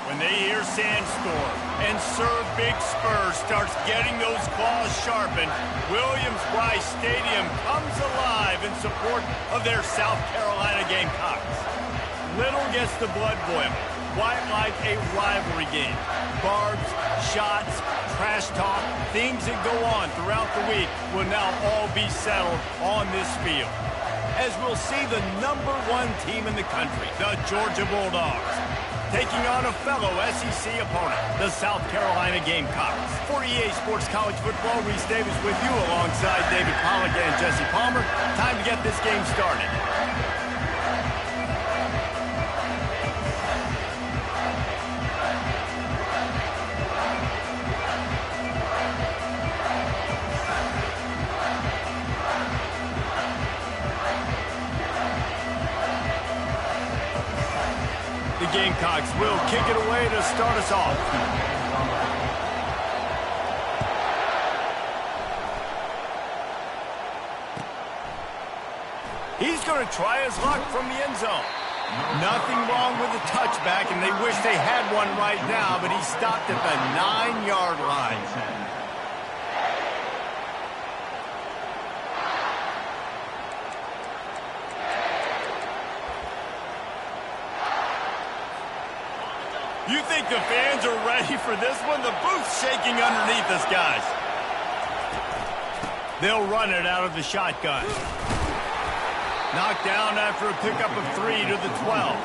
When they hear Sandstorm and Sir Big Spur starts getting those claws sharpened, Williams-Brice Stadium comes alive in support of their South Carolina Gamecocks. Little gets the blood boiling, quite like a rivalry game. Barbs, shots, trash talk, things that go on throughout the week will now all be settled on this field. As we'll see the #1 team in the country, the Georgia Bulldogs, taking on a fellow SEC opponent, the South Carolina Gamecocks. For EA Sports College Football, Reese Davis with you alongside David Pollack and Jesse Palmer. Time to get this game started. The Gamecocks will kick it away to start us off. He's going to try his luck from the end zone. Nothing wrong with the touchback, and they wish they had one right now, but he stopped at the 9-yard line. You think the fans are ready for this one? The booth's shaking underneath us, guys. They'll run it out of the shotgun. Knocked down after a pickup of 3 to the 12.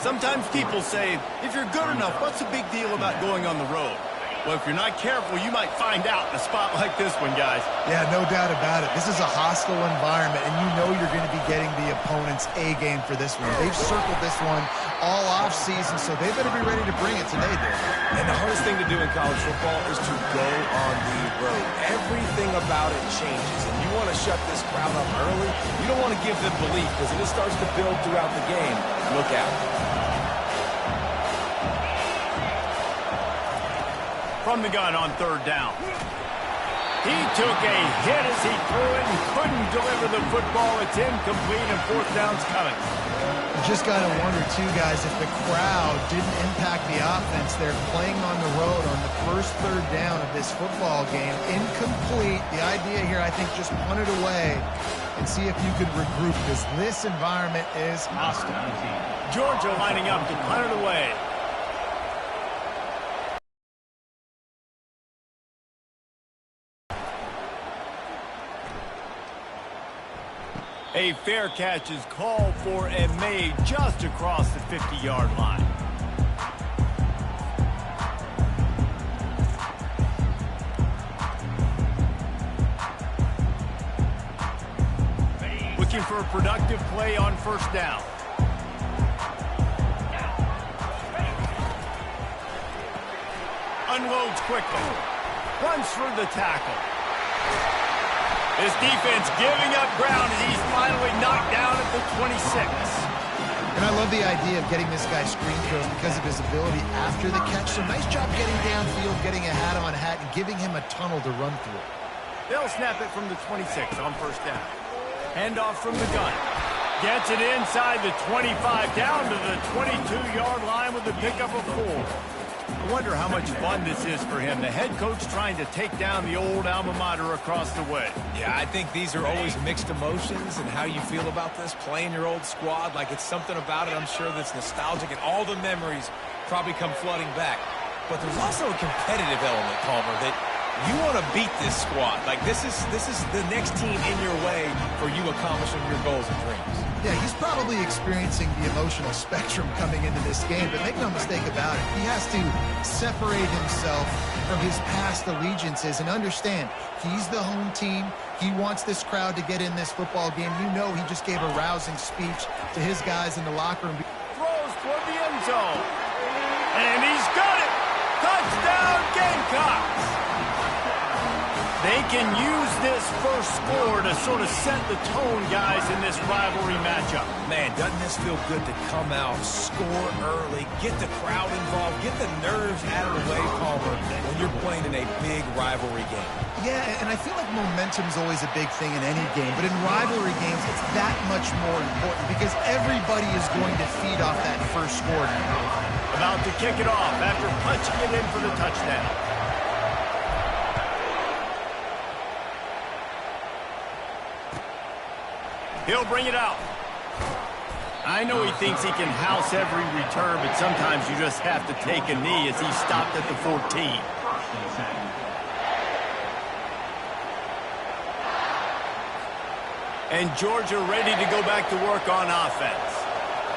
Sometimes people say, if you're good enough, what's the big deal about going on the road? Well, if you're not careful, you might find out in a spot like this one, guys. Yeah, no doubt about it. This is a hostile environment, and you know you're going to be getting the opponent's A game for this one. They've circled this one all off-season, so they better be ready to bring it today, Dave. And the hardest thing to do in college football is to go on the road. Everything about it changes, and you want to shut this crowd up early. You don't want to give them belief, because if it starts to build throughout the game, look out. From the gun on 3rd down. He took a hit as he threw it and couldn't deliver the football. It's incomplete and 4th down's coming. You just got to wonder, too, guys, if the crowd didn't impact the offense. They're playing on the road on the first 3rd down of this football game. Incomplete. The idea here, I think, just punt it away and see if you could regroup, because this environment is hostile. Georgia lining up to punt it away. A fair catch is called for and made just across the 50-yard line. Looking for a productive play on 1st down. Unloads quickly. Runs through the tackle. This defense giving up ground as he's finally knocked down at the 26. And I love the idea of getting this guy screen throws because of his ability after the catch. So nice job getting downfield, getting a hat-on-hat, and giving him a tunnel to run through. They'll snap it from the 26 on 1st down. Handoff from the gun. Gets it inside the 25, down to the 22-yard line with a pickup of 4. I wonder how much fun this is for him. The head coach trying to take down the old alma mater across the way. Yeah, I think these are always mixed emotions and how you feel about this, playing your old squad. Like, it's something about it, I'm sure, that's nostalgic, and all the memories probably come flooding back. But there's also a competitive element, Palmer, that you want to beat this squad. Like, this is the next team in your way for you accomplishing your goals and dreams. Yeah, he's probably experiencing the emotional spectrum coming into this game, but make no mistake about it, he has to separate himself from his past allegiances and understand he's the home team. He wants this crowd to get in this football game. You know he just gave a rousing speech to his guys in the locker room. Throws toward the end zone. And he's got it! Touchdown, Gamecocks! They can use this first score to sort of set the tone, guys, in this rivalry matchup. Man, doesn't this feel good to come out, score early, get the crowd involved, get the nerves out of the way, Palmer, when you're playing in a big rivalry game? Yeah, and I feel like momentum's always a big thing in any game, but in rivalry games, it's that much more important because everybody is going to feed off that first score. About to kick it off after punching it in for the touchdown. He'll bring it out. I know he thinks he can house every return, but sometimes you just have to take a knee as he stopped at the 14. And Georgia ready to go back to work on offense.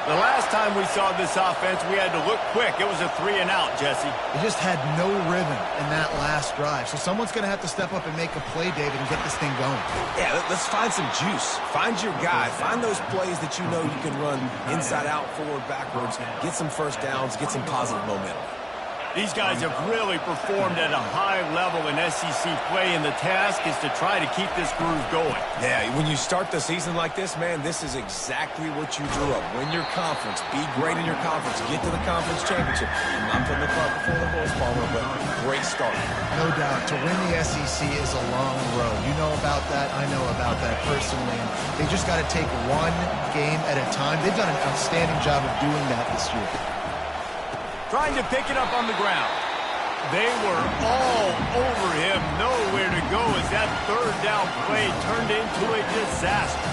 The last time we saw this offense, we had to look quick. It was a 3-and-out, Jesse. They just had no rhythm in that last drive. So someone's going to have to step up and make a play, David, and get this thing going. Yeah, let's find some juice. Find your guy. Find those plays that you know you can run inside out, forward, backwards. Get some first downs. Get some positive momentum. These guys have really performed at a high level in SEC play, and the task is to try to keep this groove going. Yeah, when you start the season like this, man, this is exactly what you drew up. Win your conference. Be great in your conference. Get to the conference championship. I'm not putting the cart before the horse, Palmer, but great start. No doubt. To win the SEC is a long road. You know about that. I know about that personally. And they just got to take one game at a time. They've done an outstanding job of doing that this year. Trying to pick it up on the ground. They were all over him, nowhere to go as that third down play turned into a disaster.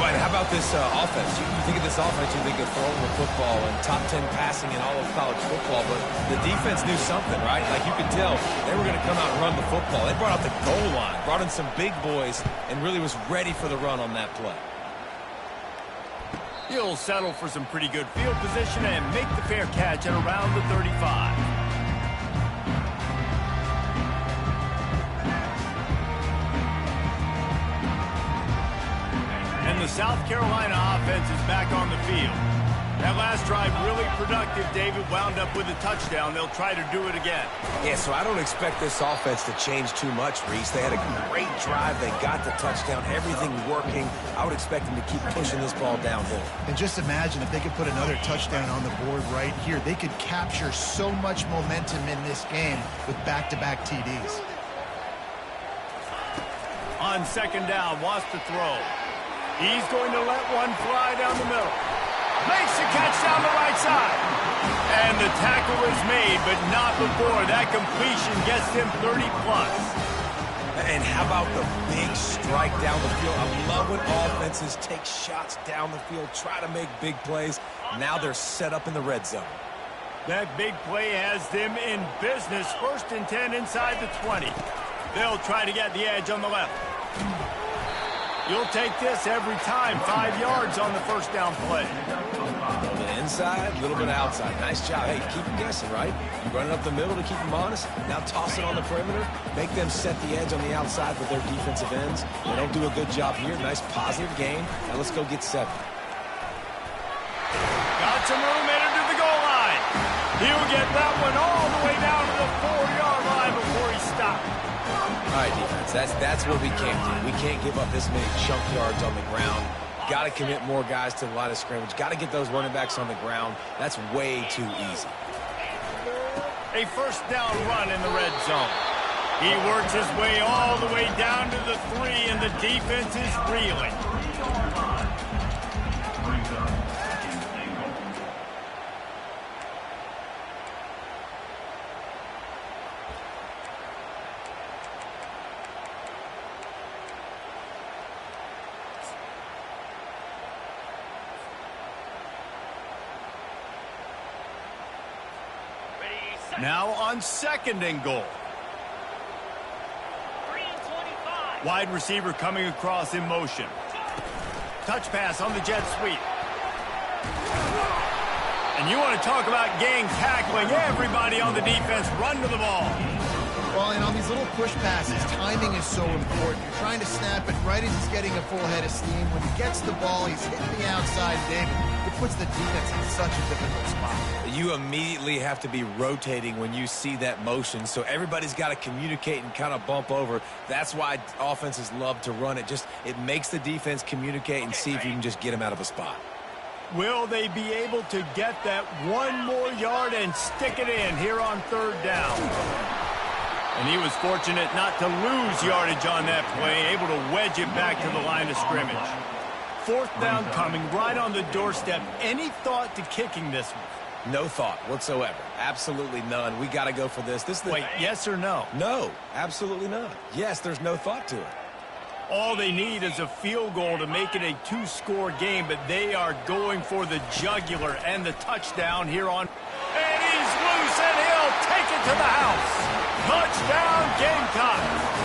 Right, how about this offense? You think of this offense, you think of throwing the football and top 10 passing in all of college football, but the defense knew something, right? Like you could tell they were going to come out and run the football. They brought out the goal line, brought in some big boys, and really was ready for the run on that play. He'll settle for some pretty good field position and make the fair catch at around the 35. And the South Carolina offense is back on the field. That last drive really productive. David wound up with a touchdown. They'll try to do it again. Yeah, so I don't expect this offense to change too much, Reese. They had a great drive. They got the touchdown. Everything working. I would expect them to keep pushing this ball downhill. And just imagine if they could put another touchdown on the board right here. They could capture so much momentum in this game with back-to-back TDs. On second down, wants to throw. He's going to let one fly down the middle. Makes the catch down the right side. And the tackle is made, but not before. That completion gets him 30-plus. And how about the big strike down the field? I love when offenses take shots down the field, try to make big plays. Now they're set up in the red zone. That big play has them in business. 1st and 10 inside the 20. They'll try to get the edge on the left. You'll take this every time. 5 yards on the first down play. A little bit inside, a little bit outside. Nice job. Hey, keep them guessing, right? You run it up the middle to keep them honest. Now toss it on the perimeter. Make them set the edge on the outside with their defensive ends. They don't do a good job here. Nice positive game. Now let's go get 7. Got some room headed to the goal line. He'll get that one all the way down to the 4-yard line before he stops. All right, defense, that's what we can't do. We can't give up this many chunk yards on the ground. Got to commit more guys to the line of scrimmage. Got to get those running backs on the ground. That's way too easy. A first down run in the red zone. He works his way all the way down to the 3, and the defense is reeling. Now on 2nd and goal. 3-25. Wide receiver coming across in motion. Touch pass on the jet sweep. And you want to talk about gang tackling. Everybody on the defense run to the ball. Well, and on these little push passes, timing is so important. You're trying to snap it right as he's getting a full head of steam. When he gets the ball, he's hitting the outside, David. It puts the defense in such a difficult spot. You immediately have to be rotating when you see that motion, so everybody's got to communicate and kind of bump over. That's why offenses love to run it. It makes the defense communicate and see if you can just get them out of a spot. Will they be able to get that one more yard and stick it in here on 3rd down? And he was fortunate not to lose yardage on that play, able to wedge it back to the line of scrimmage. 4th down coming right on the doorstep. Any thought to kicking this one? No thought whatsoever. Absolutely none. We got to go for this. Wait, yes or no? No, absolutely none. Yes, there's no thought to it. All they need is a field goal to make it a two-score game, but they are going for the jugular and the touchdown here on. And he's loose, and he'll take it to the house. Touchdown, Gamecocks.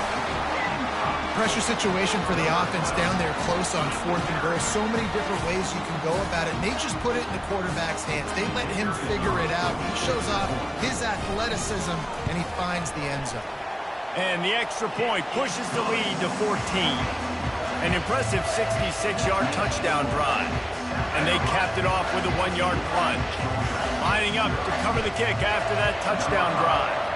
Pressure situation for the offense down there close on 4th and goal. So many different ways you can go about it. And they just put it in the quarterback's hands. They let him figure it out. He shows off his athleticism, and he finds the end zone. And the extra point pushes the lead to 14. An impressive 66-yard touchdown drive. And they capped it off with a 1-yard plunge. Lining up to cover the kick after that touchdown drive.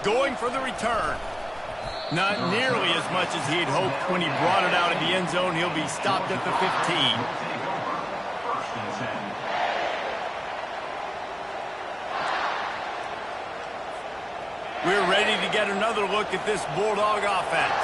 Going for the return. Not nearly as much as he had hoped when he brought it out of the end zone. He'll be stopped at the 15. We're ready to get another look at this Bulldog offense.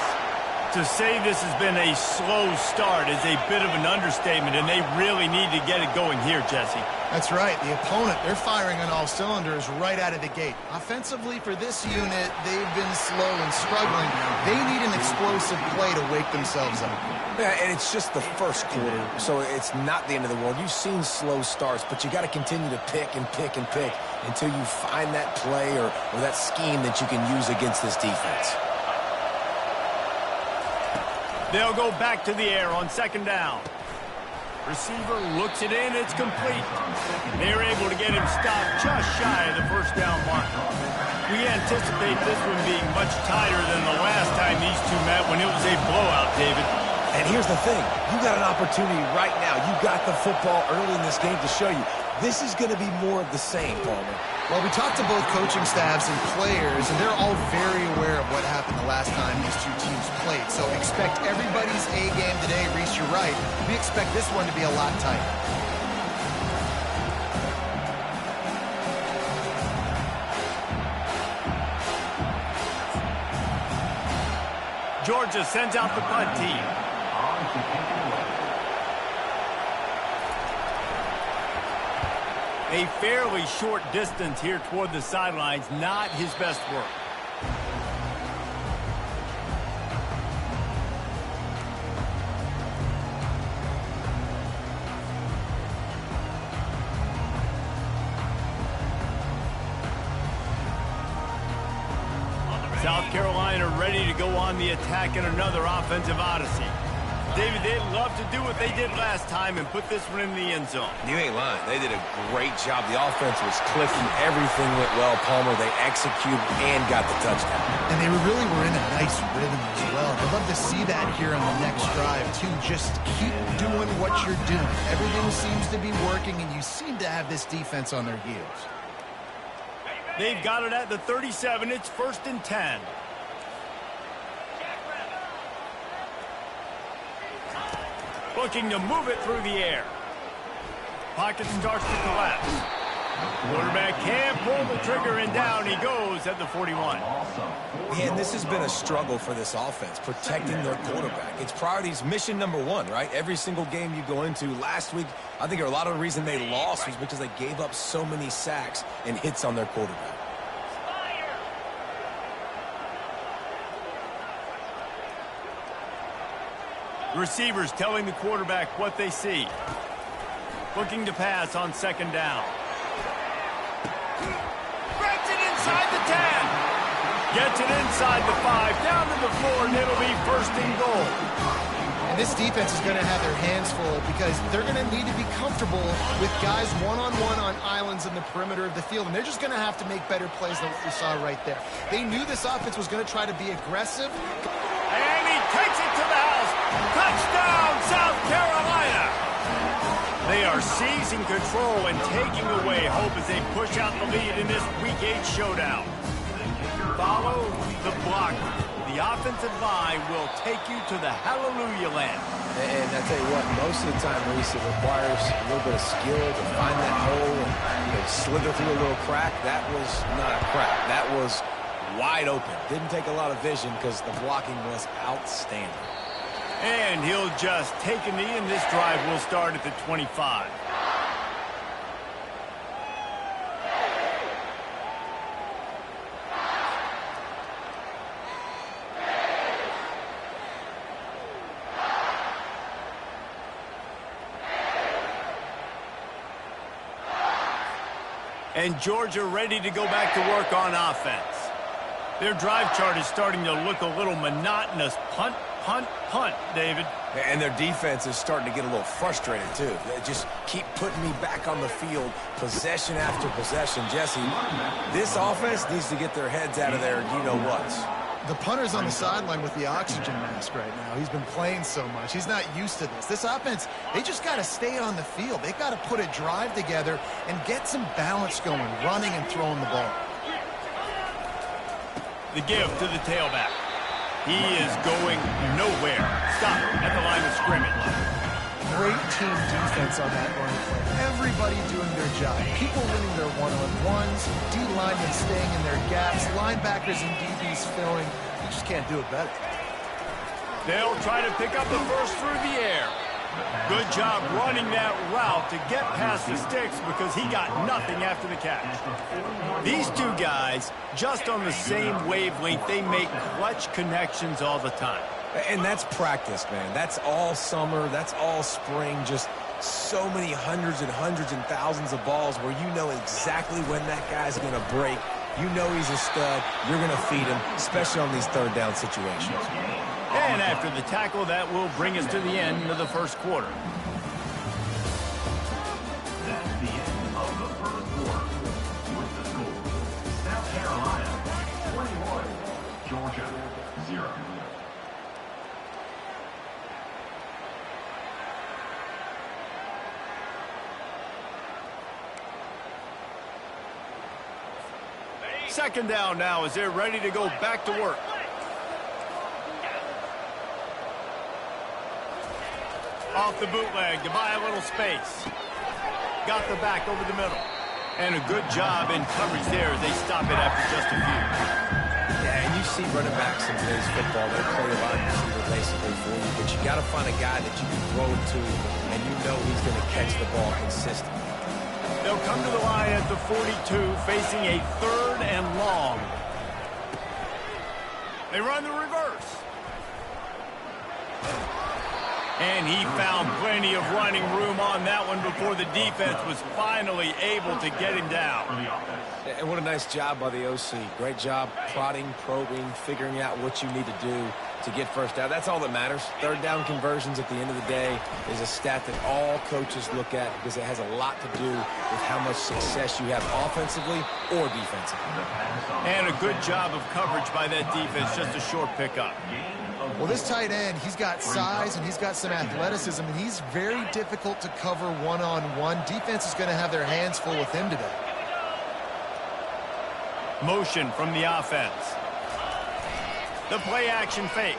To say this has been a slow start is a bit of an understatement, and they really need to get it going here, Jesse. That's right. The opponent, they're firing on all cylinders right out of the gate. Offensively, for this unit, they've been slow and struggling. They need an explosive play to wake themselves up. Yeah, and it's just the first quarter, so it's not the end of the world. You've seen slow starts, but you got to continue to pick and pick and pick until you find that play or that scheme that you can use against this defense. They'll go back to the air on 2nd down. Receiver looks it in. It's complete. They're able to get him stopped just shy of the 1st down mark. We anticipate this one being much tighter than the last time these two met when it was a blowout, David. And here's the thing. You got an opportunity right now. You got the football early in this game to show you. This is going to be more of the same, Palmer. Well, we talked to both coaching staffs and players, and they're all very aware of what happened the last time these two teams played. So expect everybody's A game today. Reese, you're right. We expect this one to be a lot tighter. Georgia sends out the punt team. A fairly short distance here toward the sidelines, not his best work. South Carolina ready to go on the attack in another offensive odyssey. David, they'd love to do what they did last time and put this one in the end zone. You ain't lying. They did a great job. The offense was clicking. Everything went well, Palmer. They executed and got the touchdown. And they really were in a nice rhythm as well. I'd love to see that here on the next drive, too. Just keep doing what you're doing. Everything seems to be working, and you seem to have this defense on their heels. They've got it at the 37. It's 1st and 10. Looking to move it through the air. Pocket starts to collapse. Quarterback can't pull the trigger, and down he goes at the 41. Man, this has been a struggle for this offense, protecting their quarterback. It's priorities mission number one, right? Every single game you go into. Last week, I think a lot of the reason they lost was because they gave up so many sacks and hits on their quarterback. Receivers telling the quarterback what they see. Looking to pass on 2nd down. Breaks it inside the 10. Gets it inside the 5, down to the 4, and it'll be 1st and goal. And this defense is going to have their hands full because they're going to need to be comfortable with guys one-on-one on islands in the perimeter of the field, and they're just going to have to make better plays than what we saw right there. They knew this offense was going to try to be aggressive. And he takes it to the house. Touchdown, South Carolina! They are seizing control and taking away hope as they push out the lead in this Week 8 showdown. Follow the block. The offensive line will take you to the hallelujah land. And I tell you what, most of the time, Reese, it requires a little bit of skill to find that hole and slither through a little crack. That was not a crack. That was wide open. Didn't take a lot of vision because the blocking was outstanding. And he'll just take a knee, and this drive will start at the 25. And Georgia ready to go back to work on offense. Their drive chart is starting to look a little monotonous. Punt, punt, punt, David. And their defense is starting to get a little frustrated, too. They just keep putting me back on the field, possession after possession. Jesse, this offense needs to get their heads out of their you-know-whats. The punter's on the sideline with the oxygen mask right now. He's been playing so much. He's not used to this. This offense, they just got to stay on the field. They've got to put a drive together and get some balance going, running and throwing the ball. The give to the tailback. He is going nowhere. Stop at the line of scrimmage. Great team defense on that run play. Everybody doing their job. People winning their one-on-ones, D-linemen staying in their gaps, linebackers and DBs filling. You just can't do it better. They'll try to pick up the first through the air. Good job running that route to get past the sticks because he got nothing after the catch. These two guys, just on the same wavelength, they make clutch connections all the time. And that's practice, man. That's all summer. That's all spring. Just so many hundreds and thousands of balls where you know exactly when that guy's going to break. You know he's a stud. You're going to feed him, especially on these third down situations. And after the tackle, that will bring us to the end of the first quarter. That's the end of the first quarter. With the score, South Carolina 21, Georgia 0. Second down now as they're ready to go back to work. Off the bootleg to buy a little space. Got the back over the middle. And a good job in coverage there as they stop it after just a few. Yeah, and you see running backs in today's football, they play a wide receiver basically for you, but you got to find a guy that you can throw it to, and you know he's going to catch the ball consistently. They'll come to the line at the 42, facing a third and long. They run the reverse. And he found plenty of running room on that one before the defense was finally able to get him down. And what a nice job by the OC. Great job prodding, probing, figuring out what you need to do to get first down. That's all that matters. Third down conversions at the end of the day is a stat that all coaches look at because it has a lot to do with how much success you have offensively or defensively. And a good job of coverage by that defense, just a short pickup. Well, this tight end, he's got size and he's got some athleticism, and he's very difficult to cover one-on-one. Defense is going to have their hands full with him today. Motion from the offense. The play action fake.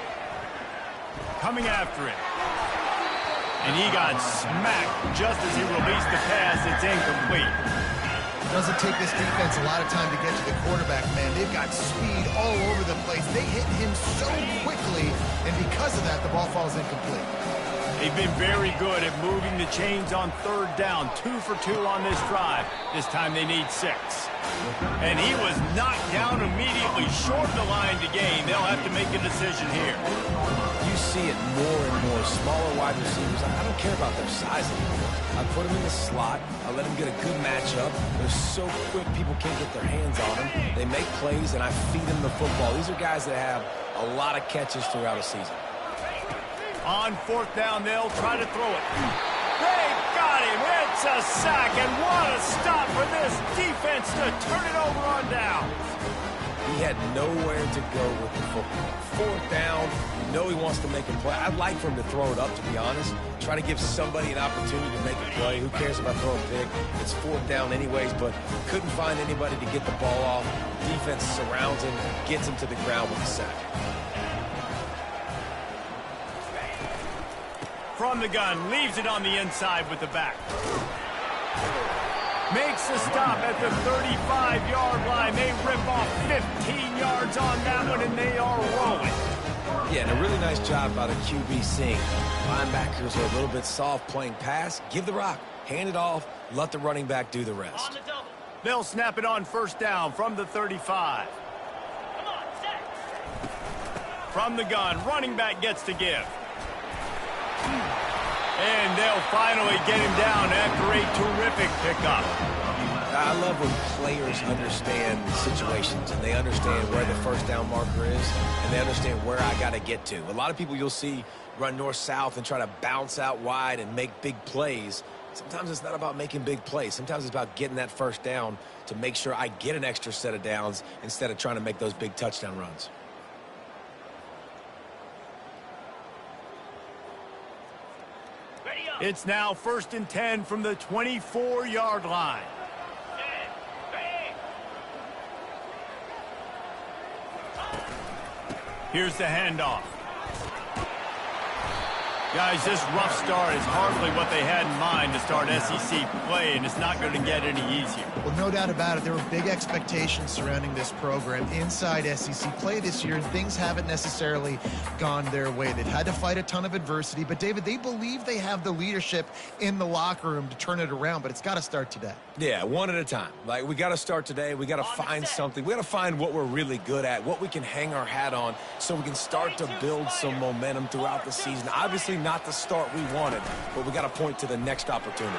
Coming after it. And he got smacked just as he released the pass. It's incomplete. Doesn't take this defense a lot of time to get to the quarterback, man. They've got speed all over the place. They hit him so quickly, and because of that, the ball falls incomplete. They've been very good at moving the chains on third down. 2 for 2 on this drive. This time they need 6. And he was knocked down immediately, short of the line to gain. They'll have to make a decision here. You see it more and more. Smaller wide receivers, I don't care about their size anymore. I put them in the slot. I let them get a good matchup. They're so quick, people can't get their hands on them. They make plays, and I feed them the football. These are guys that have a lot of catches throughout a season. On fourth down, they'll try to throw it. They got him. It's a sack, and what a stop for this defense to turn it over on down. He had nowhere to go with the football. Fourth down, you know he wants to make a play. I'd like for him to throw it up, to be honest. Try to give somebody an opportunity to make a play. Who cares if I throw a pick? It's fourth down anyways, but couldn't find anybody to get the ball off. Defense surrounds him, gets him to the ground with the sack. From the gun, leaves it on the inside with the back. Makes the stop at the 35-yard line. They rip off 15 yards on that one, and they are rolling. Yeah, and a really nice job by the QB seeing. Linebackers are a little bit soft playing pass. Give the rock, hand it off, let the running back do the rest. On the double. They'll snap it on first down from the 35. Come on, set. From the gun, running back gets to give. And they'll finally get him down after a terrific pickup. I love when players understand situations and they understand where the first down marker is and they understand where I got to get to. A lot of people you'll see run north-south and try to bounce out wide and make big plays. Sometimes it's not about making big plays. Sometimes it's about getting that first down to make sure I get an extra set of downs instead of trying to make those big touchdown runs. Ready up. It's now 1st and 10 from the 24-yard line. Set. Bang. Here's the handoff. Guys, this rough start is hardly what they had in mind to start SEC play, and it's not going to get any easier. Well, no doubt about it. There were big expectations surrounding this program inside SEC play this year, and things haven't necessarily gone their way. They've had to fight a ton of adversity, but, David, they believe they have the leadership in the locker room to turn it around, but it's got to start today. Yeah, one at a time. Like, we got to start today. We got to find something. We got to find what we're really good at, what we can hang our hat on so we can start to build some momentum throughout the season. Obviously, not the start we wanted, but we got to point to the next opportunity.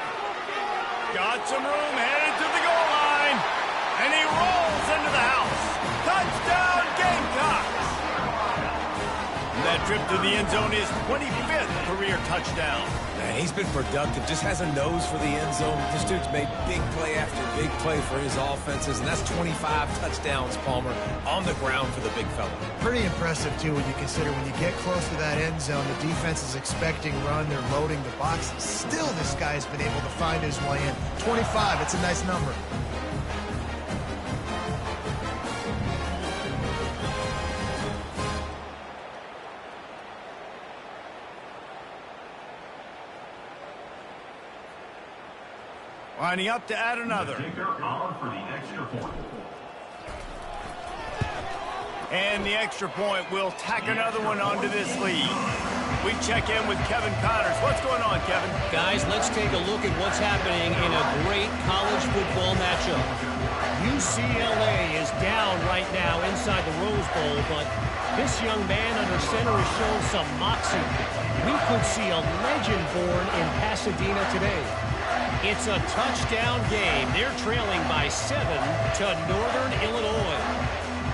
Got some room, headed to the goal line, and he rolls into the house. Touchdown, Gamecocks! That trip to the end zone is 25th career touchdown. Man, he's been productive, just has a nose for the end zone. This dude's made big play after big play for his offenses, and that's 25 touchdowns, Palmer, on the ground for the big fella. Pretty impressive, too, when you consider when you get close to that end zone, the defense is expecting run, they're loading the box. Still, this guy's been able to find his way in. 25, it's a nice number. Lining up to add another. Kicker on for the extra point. And the extra point will tack another one onto this lead. We check in with Kevin Connors. What's going on, Kevin? Guys, let's take a look at what's happening in a great college football matchup. UCLA is down right now inside the Rose Bowl, but this young man under center has shown some moxie. We could see a legend born in Pasadena today. It's a touchdown game. They're trailing by 7 to Northern Illinois.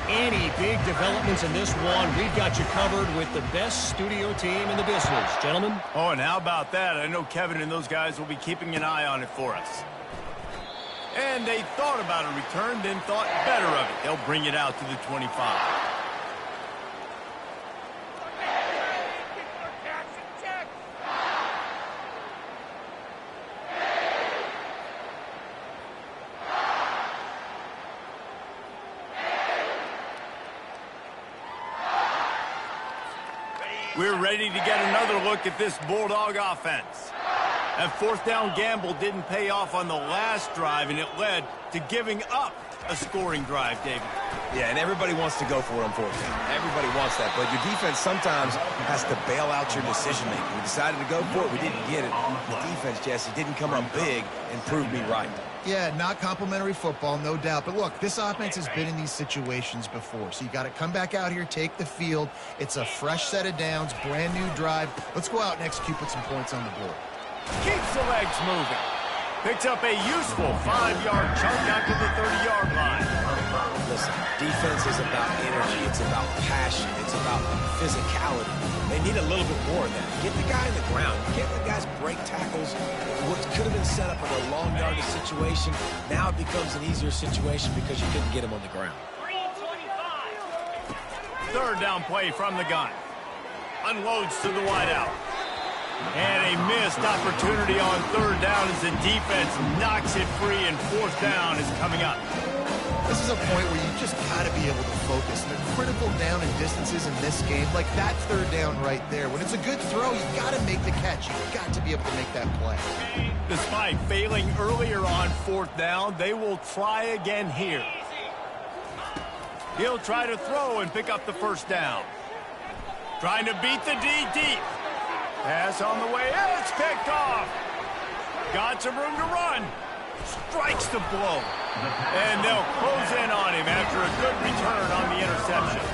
Any big developments in this one, we've got you covered with the best studio team in the business. Gentlemen? Oh, and how about that? I know Kevin and those guys will be keeping an eye on it for us. And they thought about a return, then thought better of it. They'll bring it out to the 25. We're ready to get another look at this Bulldog offense. That fourth down gamble didn't pay off on the last drive, and it led to giving up a scoring drive, David. Yeah, and everybody wants to go for it on fourth down. Everybody wants that, but your defense sometimes has to bail out your decision-making. We decided to go for it. We didn't get it. The defense, Jesse, didn't come up big and prove me right. Yeah, not complimentary football, no doubt. But look, this offense has been in these situations before. So you got to come back out here, take the field. It's a fresh set of downs, brand new drive. Let's go out and execute, put some points on the board. Keeps the legs moving. Picks up a useful 5-yard chunk out to the 30-yard line. Listen, defense is about energy. It's about passion. It's about physicality. They need a little bit more of that. Get the guy in the ground. You can't let guys break tackles. What could have been set up in a long yardage situation, now it becomes an easier situation because you couldn't get him on the ground. 325. Third down play from the gun. Unloads to the wideout. And a missed opportunity on third down as the defense knocks it free, and fourth down is coming up. This is a point where you just got to be able to focus. The critical down and distances in this game, like that third down right there. When it's a good throw, you got to make the catch. You've got to be able to make that play. Despite failing earlier on fourth down, they will try again here. He'll try to throw and pick up the first down. Trying to beat the D deep. Pass on the way. It's picked off. Got some room to run. Strikes the blow. And they'll close in on him after a good return on the interception.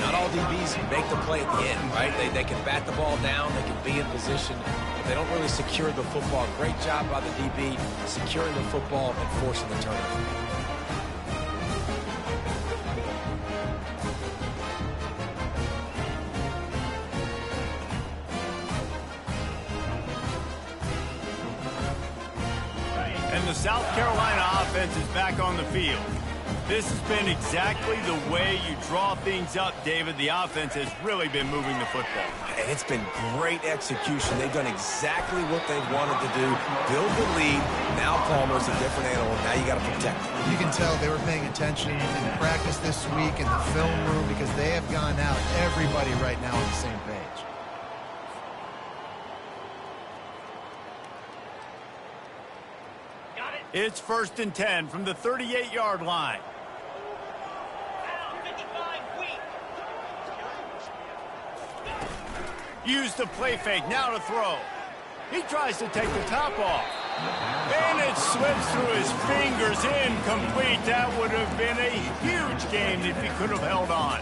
Not all DBs make the play at the end, right? They can bat the ball down, they can be in position, but they don't really secure the football. Great job by the DB securing the football and forcing the turnover. And the South Carolina offense is back on the field. This has been exactly the way you draw things up, David. The offense has really been moving the football. And it's been great execution. They've done exactly what they've wanted to do. Build the lead. Now Palmer's a different animal. Now you got to protect him. You can tell they were paying attention in practice this week in the film room because they have gone out, everybody right now on the same page. Got it. It's 1st and 10 from the 38-yard line. Down 55 weak. Use the play fake, now to throw. He tries to take the top off. And it slips through his fingers, incomplete. That would have been a huge game if he could have held on.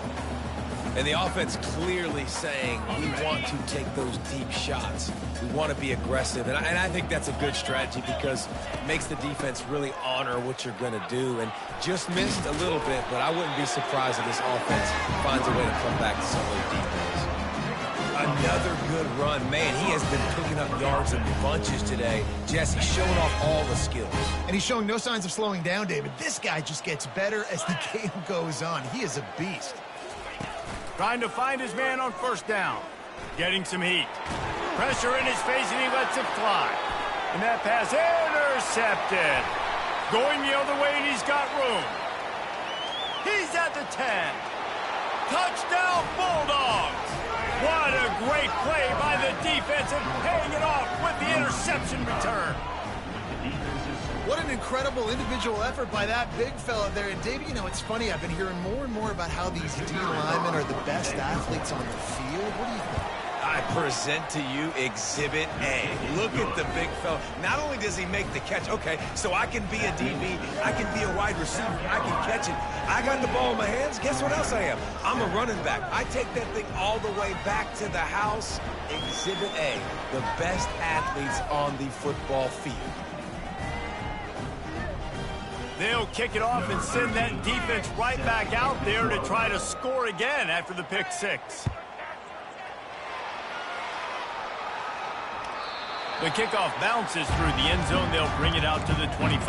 And the offense clearly saying, we want to take those deep shots. We want to be aggressive. And I think that's a good strategy because it makes the defense really honor what you're going to do. And just missed a little bit, but I wouldn't be surprised if this offense finds a way to come back to some of those deep plays. Another good run. Man, he has been picking up yards in bunches today. Jesse showing off all the skills. And he's showing no signs of slowing down, David. This guy just gets better as the game goes on. He is a beast. Trying to find his man on 1st down. Getting some heat. Pressure in his face, and he lets it fly. And that pass intercepted. Going the other way, and he's got room. He's at the 10. Touchdown, Bulldogs. What a great play by the defense and paying it off with the interception return. What an incredible individual effort by that big fella there. And, David, you know, it's funny. I've been hearing more and more about how these D linemen are the best athletes on the field. What do you think? I present to you Exhibit A. Look at the big fella. Not only does he make the catch, okay, so I can be a DB, I can be a wide receiver, I can catch it. I got the ball in my hands. Guess what else I am? I'm a running back. I take that thing all the way back to the house. Exhibit A, the best athletes on the football field. They'll kick it off and send that defense right back out there to try to score again after the pick six. The kickoff bounces through the end zone. They'll bring it out to the 25.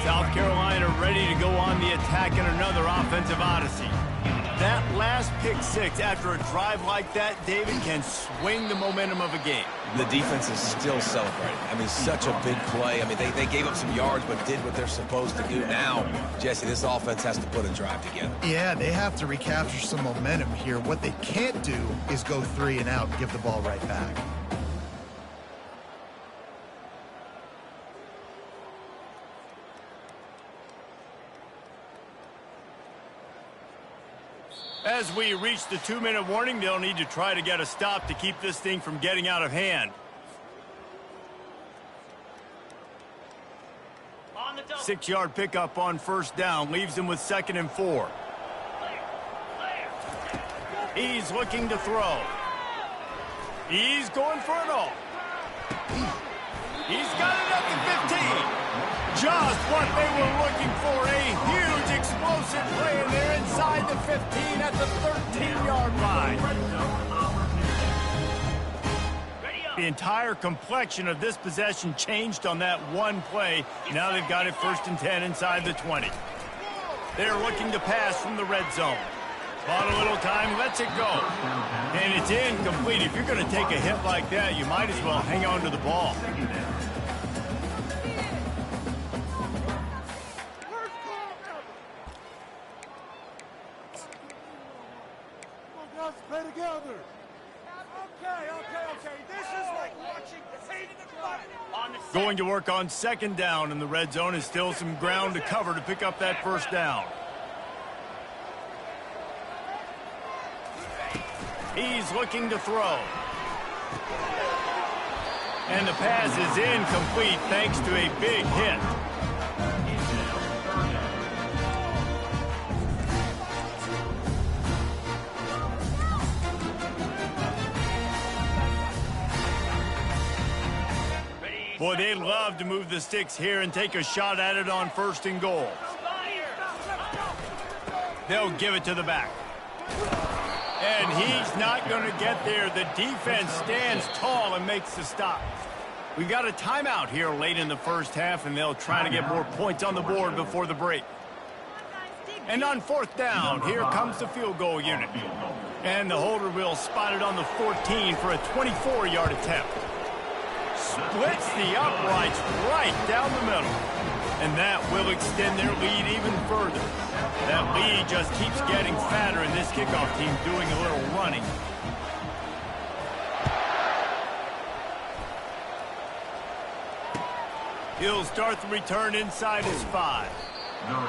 South Carolina ready to go on the attack in another offensive odyssey. That last pick six after a drive like that, David, can swing the momentum of a game. The defense is still celebrating. I mean, such a big play. I mean, they gave up some yards but did what they're supposed to do. Now, Jesse, this offense has to put a drive together. Yeah, they have to recapture some momentum here. What they can't do is go 3 and out and give the ball right back. As we reach the 2-minute warning, they'll need to try to get a stop to keep this thing from getting out of hand. On the double. 6-yard pickup on 1st down leaves him with 2nd and 4. He's looking to throw. He's going for it all. He's got it up to 15. Just what they were looking for. A huge explosive play, and they're inside the 15 at the 13-yard line. The entire complexion of this possession changed on that one play. Now they've got it 1st and 10 inside the 20. They're looking to pass from the red zone. Bought a little time, lets it go. And it's incomplete. If you're going to take a hit like that, you might as well hang on to the ball. Okay. This is like watching paint in the mud. On the set. Going to work on second down in the red zone is still some ground to cover to pick up that first down. He's looking to throw. And the pass is incomplete thanks to a big hit. Boy, they'd love to move the sticks here and take a shot at it on first and goal. They'll give it to the back. And he's not going to get there. The defense stands tall and makes the stop. We got a timeout here late in the first half, and they'll try to get more points on the board before the break. And on fourth down, here comes the field goal unit. And the holder will spot it on the 14 for a 24-yard attempt. Splits the uprights right down the middle. And that will extend their lead even further. That lead just keeps getting fatter, and this kickoff team doing a little running. He'll start the return inside his 5.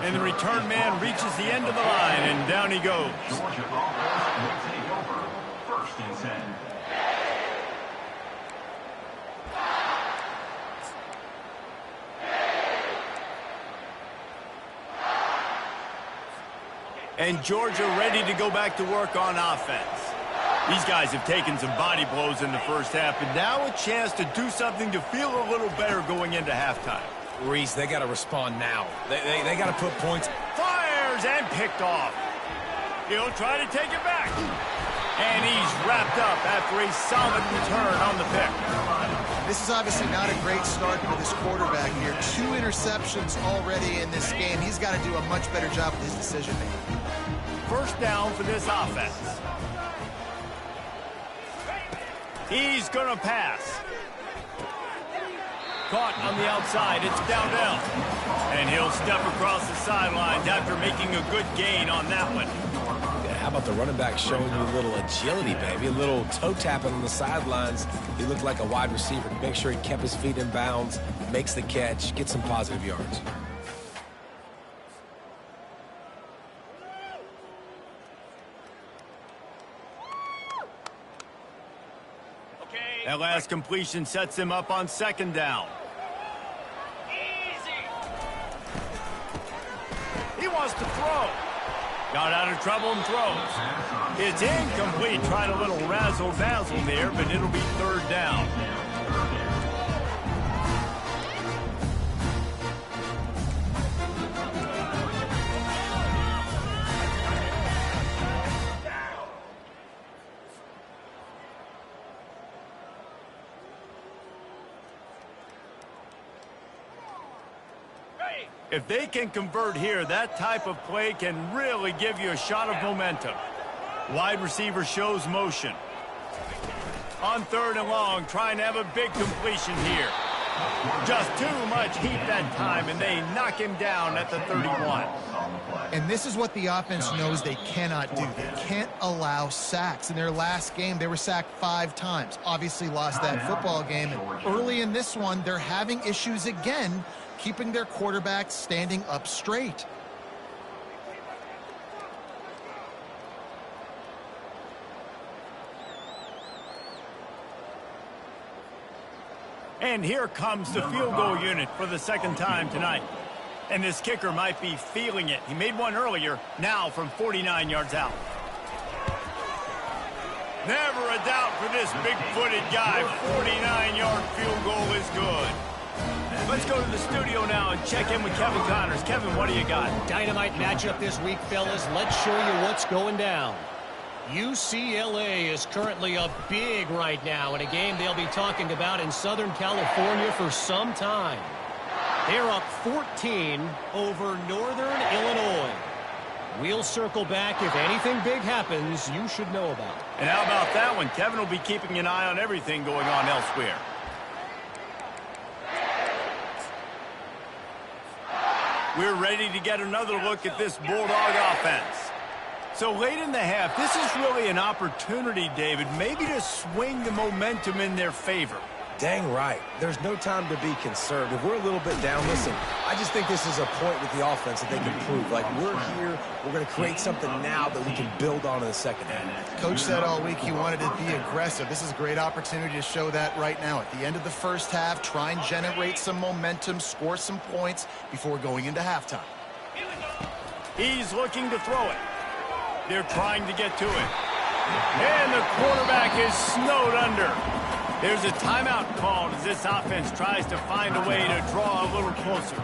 And the return man reaches the end of the line, and down he goes. Georgia Broncos will take over first and 10. And Georgia ready to go back to work on offense. These guys have taken some body blows in the first half, and now a chance to do something to feel a little better going into halftime. Reese, they got to respond now. They got to put points. Fires and picked off. He'll try to take it back. And he's wrapped up after a solid return on the pick. This is obviously not a great start for this quarterback here. 2 interceptions already in this game. He's got to do a much better job with his decision-making. First down for this offense. He's going to pass. Caught on the outside. It's Dowdell. And he'll step across the sidelines after making a good gain on that one. Yeah, how about the running back showing you a little agility, baby? A little toe tapping on the sidelines. He looked like a wide receiver. Make sure he kept his feet in bounds, makes the catch, gets some positive yards. That last completion sets him up on second down. Easy. He wants to throw. Got out of trouble and throws. It's incomplete. Tried a little razzle-dazzle there, but it'll be third down. If they can convert here, that type of play can really give you a shot of momentum. Wide receiver shows motion. On third and long, trying to have a big completion here. Just too much heat that time, and they knock him down at the 31. And this is what the offense knows they cannot do. They can't allow sacks. In their last game, they were sacked 5 times. Obviously lost that football game. And early in this one, they're having issues again, keeping their quarterback standing up straight. And here comes the field goal unit for the second time tonight. And this kicker might be feeling it. He made one earlier, now from 49 yards out. Never a doubt for this big-footed guy. 49-yard field goal is good. Let's go to the studio now and check in with Kevin Connors. Kevin, what do you got? Dynamite matchup this week, fellas. Let's show you what's going down. UCLA is currently up big right now in a game they'll be talking about in Southern California for some time. They're up 14 over Northern Illinois. We'll circle back. If anything big happens, you should know about it. And how about that one? Kevin will be keeping an eye on everything going on elsewhere. We're ready to get another look at this Bulldog offense. So late in the half, this is really an opportunity, David, maybe to swing the momentum in their favor. Dang right. There's no time to be conservative. We're a little bit down. Listen, I just think this is a point with the offense that they can prove. Like, we're here, we're going to create something now that we can build on in the second half. Coach said all week he wanted to be aggressive. This is a great opportunity to show that right now. At the end of the first half, try and generate some momentum, score some points before going into halftime. He's looking to throw it. They're trying to get to it. And the quarterback is snowed under. There's a timeout called as this offense tries to find a way to draw a little closer.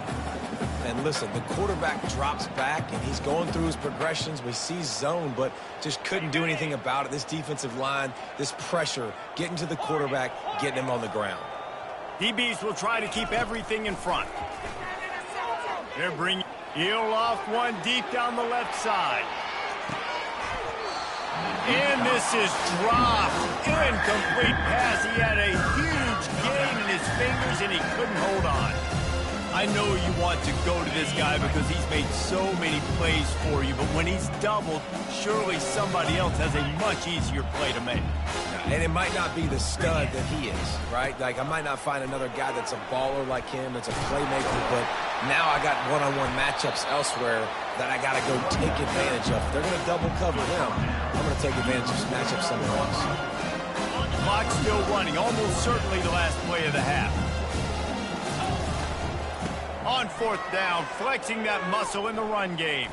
And listen, the quarterback drops back, and he's going through his progressions. We see zone, but just couldn't do anything about it. This defensive line, this pressure, getting to the quarterback, getting him on the ground. DBs will try to keep everything in front. They're bringing Hill off one deep down the left side. And this is dropped. Incomplete pass. He had a huge gain in his fingers, and he couldn't hold on. I know you want to go to this guy because he's made so many plays for you, but when he's doubled, surely somebody else has a much easier play to make. And it might not be the stud that he is, right? Like, I might not find another guy that's a baller like him, that's a playmaker, but now I got one-on-one matchups elsewhere that I got to go take advantage of. If they're going to double cover him, I'm going to take advantage of this matchup somewhere else. Clock still running, almost certainly the last play of the half. On fourth down, flexing that muscle in the run game.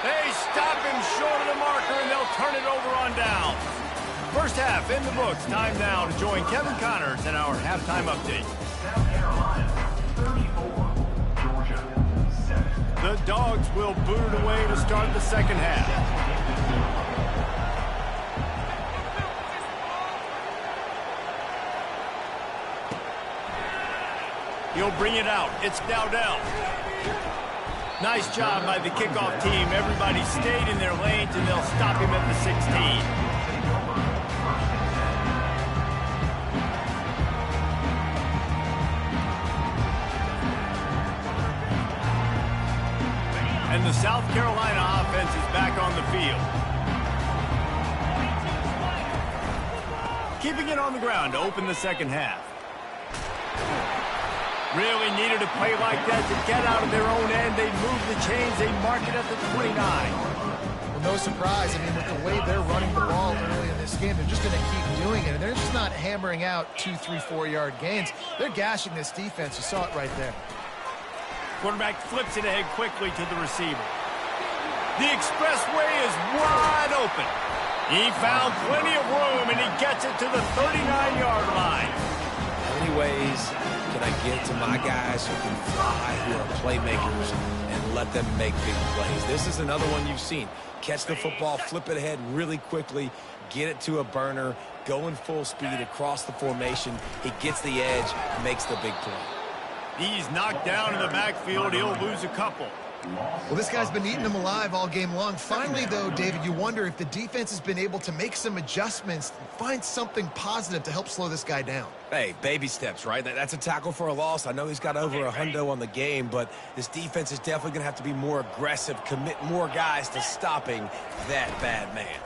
They stop him short of the marker, and they'll turn it over on down. First half in the books. Time now to join Kevin Connors in our halftime update. South Carolina 34, Georgia 7. The Dogs will boot it away to start the second half. He'll bring it out. It's Dowdell. Nice job by the kickoff team. Everybody stayed in their lanes, and they'll stop him at the 16. And the South Carolina offense is back on the field. Keeping it on the ground to open the second half. Really needed a play like that to get out of their own end. They move the chains. They mark it at the 29. Well, no surprise. I mean, with the way they're running the ball early in this game, they're just going to keep doing it. And they're just not hammering out 2, 3, 4-yard gains. They're gashing this defense. You saw it right there. Quarterback flips it ahead quickly to the receiver. The expressway is wide open. He found plenty of room, and he gets it to the 39-yard line. How many ways can I get to my guys who can fly, who are playmakers, and let them make big plays? This is another one you've seen. Catch the football, flip it ahead really quickly, get it to a burner, go in full speed across the formation. He gets the edge, makes the big play. He's knocked down in the backfield. He'll lose a couple. Well, this guy's been eating them alive all game long. Finally, though, David, you wonder if the defense has been able to make some adjustments, find something positive to help slow this guy down. Hey, baby steps, right? That's a tackle for a loss. I know he's got over a hundo on the game, but this defense is definitely going to have to be more aggressive, commit more guys to stopping that bad man.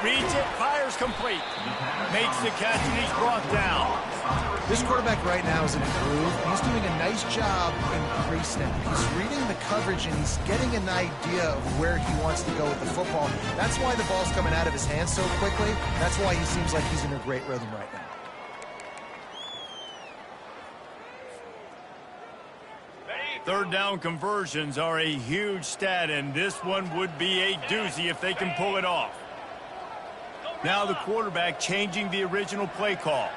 Reads it, fires complete. Makes the catch, and he's brought down. This quarterback right now is in a groove. He's doing a nice job in pre-snap. He's reading the coverage, and he's getting an idea of where he wants to go with the football. That's why the ball's coming out of his hands so quickly. That's why he seems like he's in a great rhythm right now. Third down conversions are a huge stat, and this one would be a doozy if they can pull it off. Now the quarterback changing the original play call.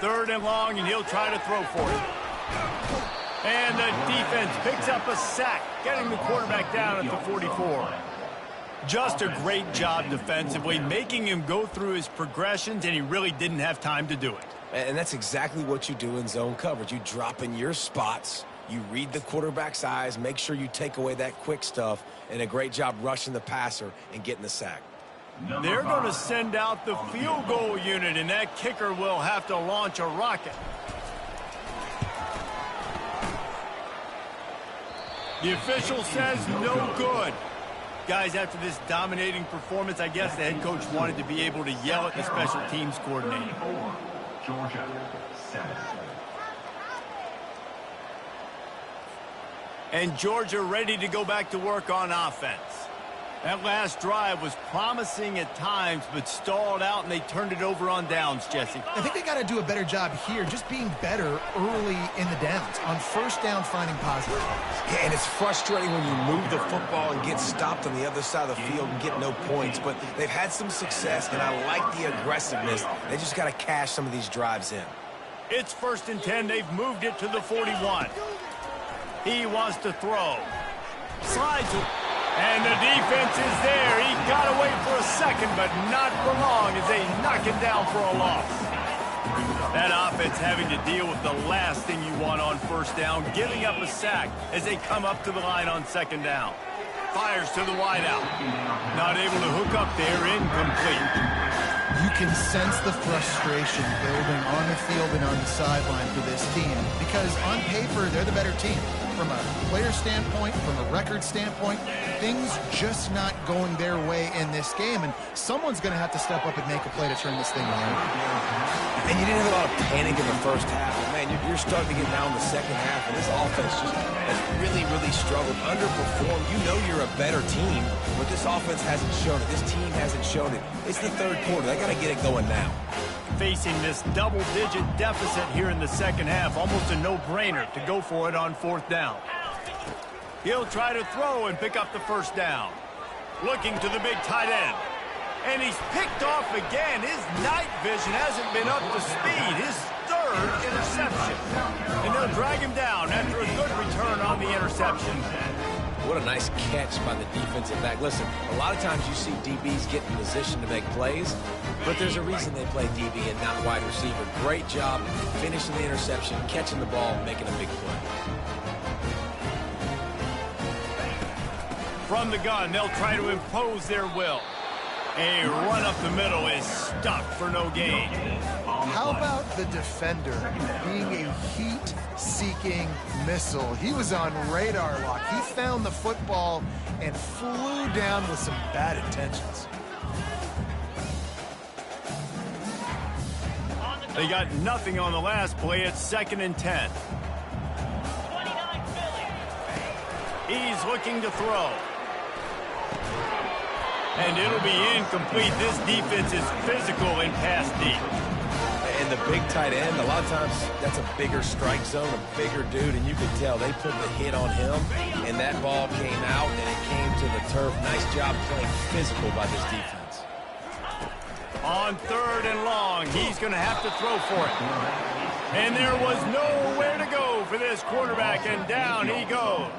Third and long, and he'll try to throw for it. And the defense picks up a sack, getting the quarterback down at the 44. Just a great job defensively, making him go through his progressions, and he really didn't have time to do it. And that's exactly what you do in zone coverage. You drop in your spots, you read the quarterback's eyes, make sure you take away that quick stuff, and a great job rushing the passer and getting the sack. They're going to send out the field goal unit, and that kicker will have to launch a rocket. The official says no good. Guys, after this dominating performance, I guess the head coach wanted to be able to yell at the special teams coordinator. Georgia, 7. And Georgia ready to go back to work on offense. That last drive was promising at times, but stalled out, and they turned it over on downs, Jesse. I think they got to do a better job here, just being better early in the downs, on first down finding positive. Yeah, and it's frustrating when you move the football and get stopped on the other side of the field and get no points, but they've had some success, and I like the aggressiveness. They just got to cash some of these drives in. It's 1st and 10. They've moved it to the 41. He wants to throw. Slides it. And the defense is there. He got away for a second, but not for long as they knock it down for a loss. That offense having to deal with the last thing you want on first down, giving up a sack as they come up to the line on 2nd down. Fires to the wideout. Not able to hook up there, incomplete. You can sense the frustration building on the field and on the sideline for this team because on paper, they're the better team. From a player standpoint, from a record standpoint, things just not going their way in this game, and someone's going to have to step up and make a play to turn this thing around. And you didn't have a lot of panic in the first half. But man, you're starting to get down in the second half, and this offense just has really, really struggled, underperformed. You know you're a better team, but this offense hasn't shown it. This team hasn't shown it. It's the 3rd quarter. They got to get it going now. Facing this double-digit deficit here in the second half, almost a no-brainer to go for it on 4th down. He'll try to throw and pick up the 1st down. Looking to the big tight end. And he's picked off again. His night vision hasn't been up to speed. His 3rd interception. And they'll drag him down after a good return on the interception. What a nice catch by the defensive back. Listen, a lot of times you see DBs get in position to make plays, but there's a reason they play DB and not wide receiver. Great job finishing the interception, catching the ball, making a big play. From the gun, they'll try to impose their will. A run up the middle is stuck for no gain. How about the defender being a heat-seeking missile? He was on radar lock. He found the football and flew down with some bad intentions. They got nothing on the last play. It's 2nd and 10. 29 Philly. He's looking to throw. And it'll be incomplete. This defense is physical and pass deep. And the big tight end, a lot of times that's a bigger strike zone, a bigger dude, and you could tell they put the hit on him, and that ball came out, and it came to the turf. Nice job playing physical by this defense. On 3rd and long, he's going to have to throw for it. And there was nowhere to go for this quarterback, and down he goes.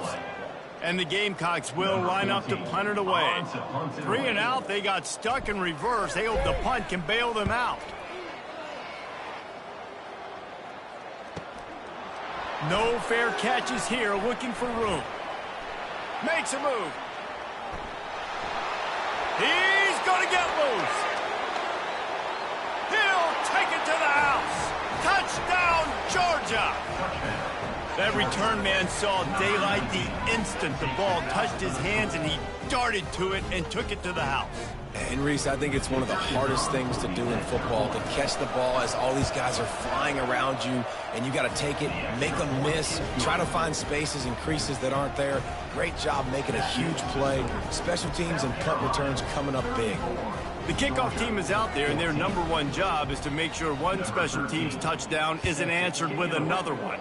And the Gamecocks will line up to punt it away. 3 and out, they got stuck in reverse. They hope the punt can bail them out. No fair catches here, looking for room. Makes a move. He's going to get loose. He'll take it to the house. Touchdown, Georgia. That return man saw daylight the instant the ball touched his hands, and he darted to it and took it to the house. And Reese, I think it's one of the hardest things to do in football, to catch the ball as all these guys are flying around you, and you got to take it, make them miss, try to find spaces and creases that aren't there. Great job making a huge play. Special teams and punt returns coming up big. The kickoff team is out there, and their #1 job is to make sure one special team's touchdown isn't answered with another one.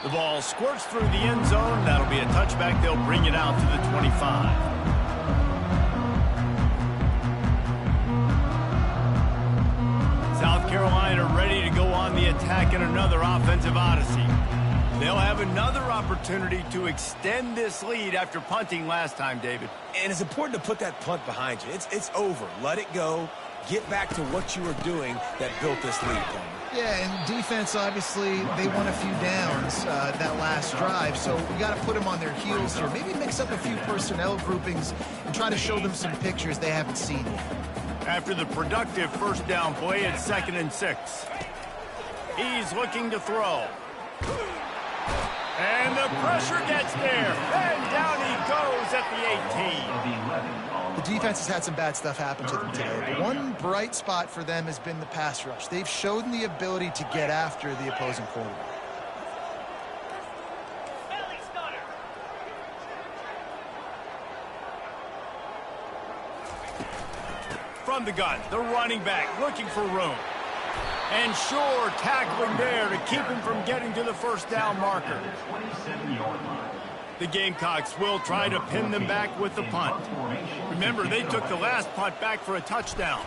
The ball squirts through the end zone. That'll be a touchback. They'll bring it out to the 25. South Carolina ready to go on the attack in another offensive odyssey. They'll have another opportunity to extend this lead after punting last time, David. And it's important to put that punt behind you. It's over. Let it go. Get back to what you were doing that built this lead, Palmer. Yeah, and defense, obviously, they won a few downs that last drive, so we got to put them on their heels here. Maybe mix up a few personnel groupings and try to show them some pictures they haven't seen yet. After the productive first down play, it's 2nd and 6. He's looking to throw. Pressure gets there, and down he goes at the 18. The defense has had some bad stuff happen to them today. But one bright spot for them has been the pass rush. They've shown the ability to get after the opposing quarterback. Belly stunner. From the gun, the running back looking for room. And sure, tackling there to keep him from getting to the first down marker. The Gamecocks will try to pin them back with the punt. Remember, they took the last punt back for a touchdown.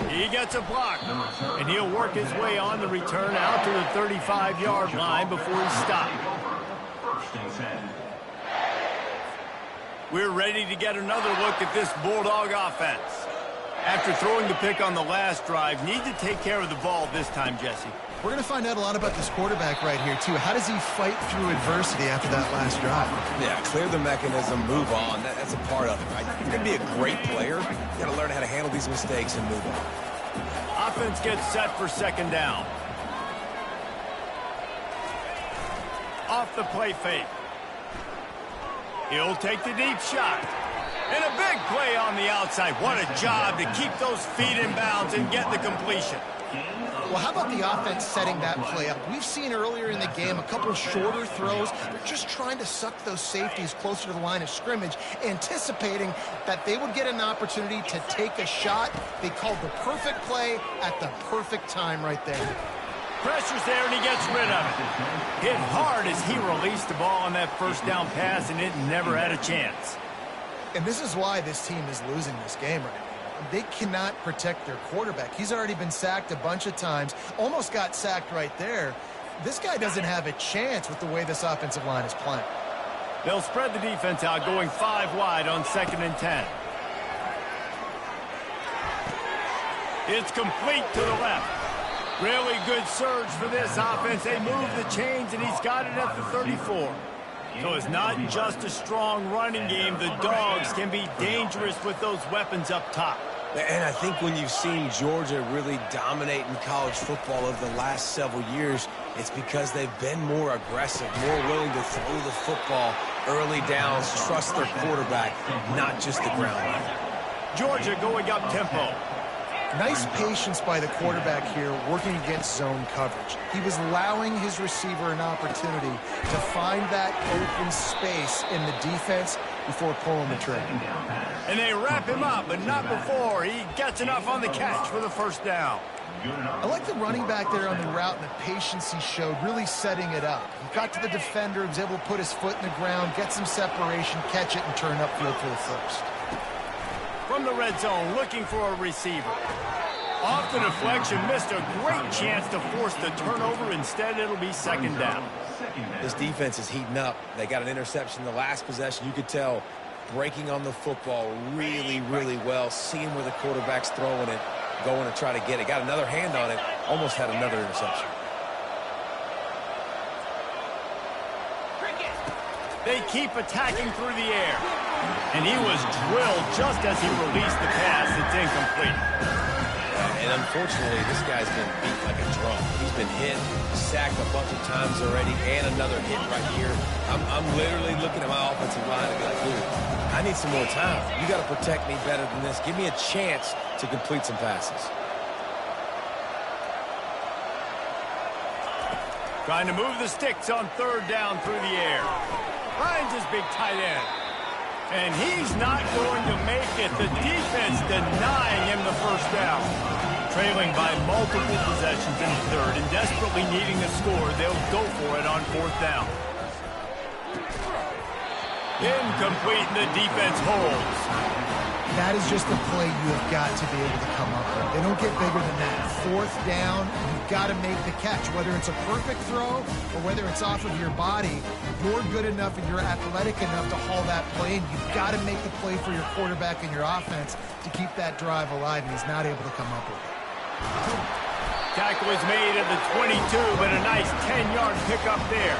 He gets a block, and he'll work his way on the return out to the 35-yard line before he's stopped. We're ready to get another look at this Bulldog offense. After throwing the pick on the last drive, need to take care of the ball this time, Jesse. We're going to find out a lot about this quarterback right here, too. How does he fight through adversity after that last drive? Yeah, clear the mechanism, move on. That's a part of it, right? You're going to be a great player. You got to learn how to handle these mistakes and move on. Offense gets set for second down. Off the play fake. He'll take the deep shot. And a big play on the outside. What a job to keep those feet in bounds and get the completion. Well, how about the offense setting that play up? We've seen earlier in the game a couple shorter throws. They're just trying to suck those safeties closer to the line of scrimmage, anticipating that they would get an opportunity to take a shot. They called the perfect play at the perfect time right there. Pressure's there, and he gets rid of it. Hit hard as he released the ball on that first down pass, and it never had a chance. And this is why this team is losing this game right now. They cannot protect their quarterback. He's already been sacked a bunch of times, almost got sacked right there. This guy doesn't have a chance with the way this offensive line is playing. They'll spread the defense out, going 5 wide on 2nd and 10. It's complete to the left. Really good surge for this offense. They move the chains, and he's got it at the 34. So it's not just a strong running game. The Dogs can be dangerous with those weapons up top. And I think when you've seen Georgia really dominate in college football over the last several years, it's because they've been more aggressive, more willing to throw the football early downs, trust their quarterback, not just the ground game. Georgia going up tempo. Nice patience by the quarterback here working against zone coverage. He was allowing his receiver an opportunity to find that open space in the defense before pulling the trigger. And they wrap him up, but not before he gets enough on the catch for the first down. I like the running back there on the route and the patience he showed, really setting it up. He got to the defender, was able to put his foot in the ground, get some separation, catch it, and turn upfield for the first. From the red zone, looking for a receiver. Off the deflection, missed a great chance to force the turnover. Instead, it'll be second down. This defense is heating up. They got an interception the last possession. You could tell breaking on the football really, really well, seeing where the quarterback's throwing it, going to try to get it. Got another hand on it, almost had another interception. They keep attacking through the air. And he was drilled just as he released the pass. It's incomplete. And unfortunately, this guy's been beat like a drum. He's been hit, sacked a bunch of times already, and another hit right here. I'm literally looking at my offensive line and be like, dude, I need some more time. You got to protect me better than this. Give me a chance to complete some passes. Trying to move the sticks on 3rd down through the air. Finds his big tight end. And he's not going to make it. The defense denying him the first down. Trailing by multiple possessions in 3rd and desperately needing a score, they'll go for it on 4th down. Incomplete, and the defense holds. That is just a play you have got to be able to come up with. They don't get bigger than that. 4th down, you've got to make the catch. Whether it's a perfect throw or whether it's off of your body, you're good enough and you're athletic enough to haul that play, and you've got to make the play for your quarterback and your offense to keep that drive alive, and he's not able to come up with it. Tackle is made at the 22, but a nice 10-yard pickup there.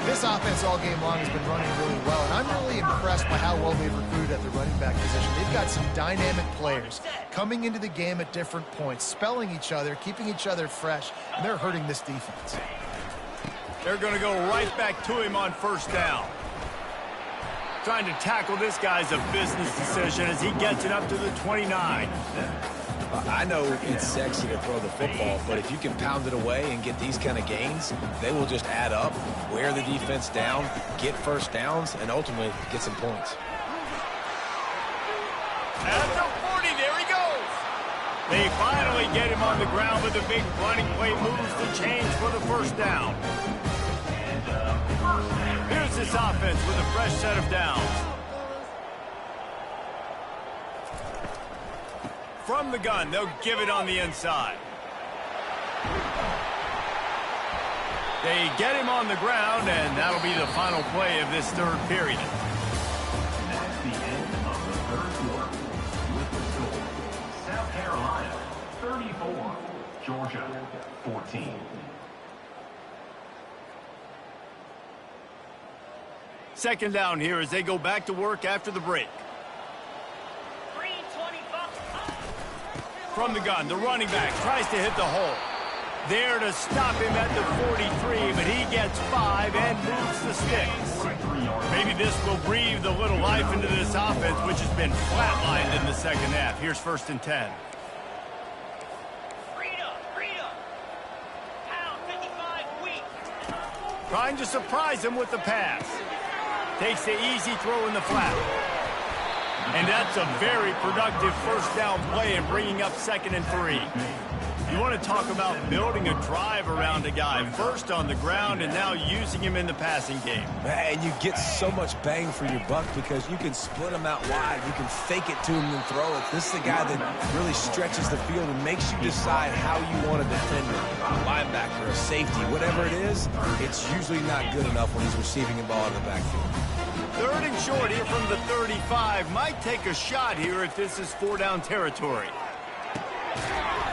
This offense all game long has been running really well, and I'm really impressed by how well they've recruited at the running back position. They've got some dynamic players coming into the game at different points, spelling each other, keeping each other fresh, and they're hurting this defense. They're going to go right back to him on first down. Trying to tackle this guy's a business decision as he gets it up to the 29. I know it's sexy to throw the football, but if you can pound it away and get these kind of gains, they will just add up, wear the defense down, get first downs, and ultimately get some points. At the 40, there he goes. They finally get him on the ground, but the big running play moves the chains for the first down. Here's this offense with a fresh set of downs. From the gun, they'll give it on the inside. They get him on the ground, and that'll be the final play of this third period. That's the end of the third quarter. With the score, South Carolina 34, Georgia 14. Second down here as they go back to work after the break. From the gun, the running back tries to hit the hole. There to stop him at the 43, but he gets 5 and moves the sticks. Maybe this will breathe a little life into this offense, which has been flatlined in the second half. Here's first and 10. Trying to surprise him with the pass. Takes the easy throw in the flat. And that's a very productive first down play and bringing up 2nd and 3. You want to talk about building a drive around a guy. First on the ground and now using him in the passing game. And you get so much bang for your buck because you can split him out wide. You can fake it to him and throw it. This is the guy that really stretches the field and makes you decide how you want to defend him. A linebacker, a safety, whatever it is, it's usually not good enough when he's receiving the ball in the backfield. 3rd and short here from the 35. Might take a shot here if this is 4-down territory.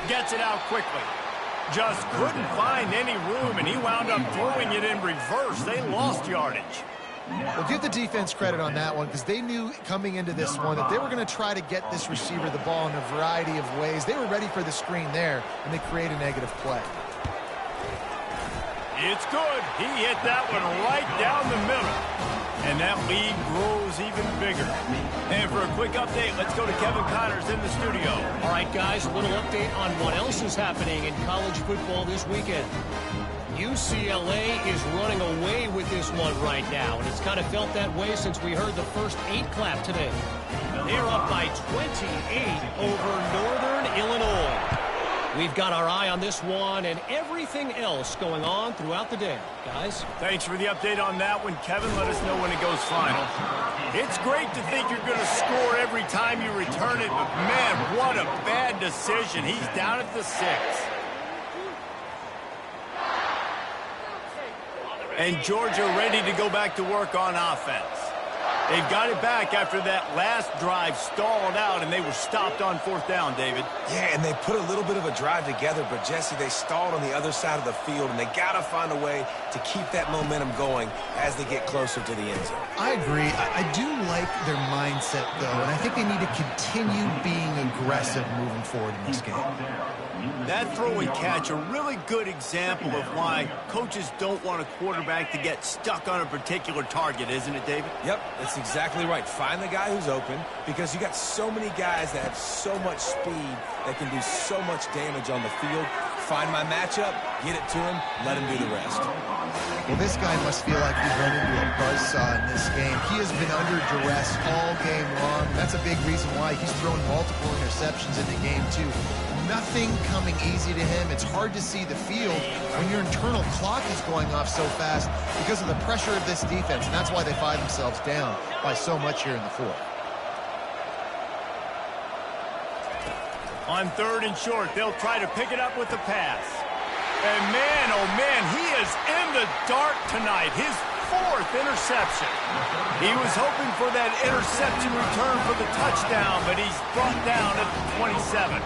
Gets it out quickly. Just couldn't find any room, and he wound up throwing it in reverse. They lost yardage. Well, give the defense credit on that one because they knew coming into this one that they were going to try to get this receiver the ball in a variety of ways. They were ready for the screen there, and they create a negative play. It's good. He hit that one right down the middle. And that lead grows even bigger. And for a quick update, let's go to Kevin Connors in the studio. All right, guys, a little update on what else is happening in college football this weekend. UCLA is running away with this one right now, and it's kind of felt that way since we heard the first 8 clap today. They're up by 28 over Northern Illinois. We've got our eye on this one and everything else going on throughout the day. Guys? Thanks for the update on that one, Kevin. Let us know when it goes final. It's great to think you're going to score every time you return it, but man, what a bad decision. He's down at the 6. And Georgia ready to go back to work on offense. They've got it back after that last drive stalled out, and they were stopped on 4th down, David. Yeah, and they put a little bit of a drive together, but, Jesse, they stalled on the other side of the field, and they got to find a way to keep that momentum going as they get closer to the end zone. I agree. I do like their mindset, though, and I think they need to continue being aggressive moving forward in this game. That throw and catch, a really good example of why coaches don't want a quarterback to get stuck on a particular target, isn't it, David? Yep, that's exactly right. Find the guy who's open because you got so many guys that have so much speed that can do so much damage on the field. Find my matchup, get it to him, let him do the rest. Well, this guy must feel like he's run into a buzzsaw in this game. He has been under duress all game long. That's a big reason why he's thrown multiple interceptions in the game, too. Nothing coming easy to him. It's hard to see the field when your internal clock is going off so fast because of the pressure of this defense, and that's why they find themselves down by so much here in the 4th. On 3rd and short, they'll try to pick it up with the pass. And man, oh man, he is in the dark tonight. His fourth interception. He was hoping for that interception return for the touchdown, but he's brought down at the 27.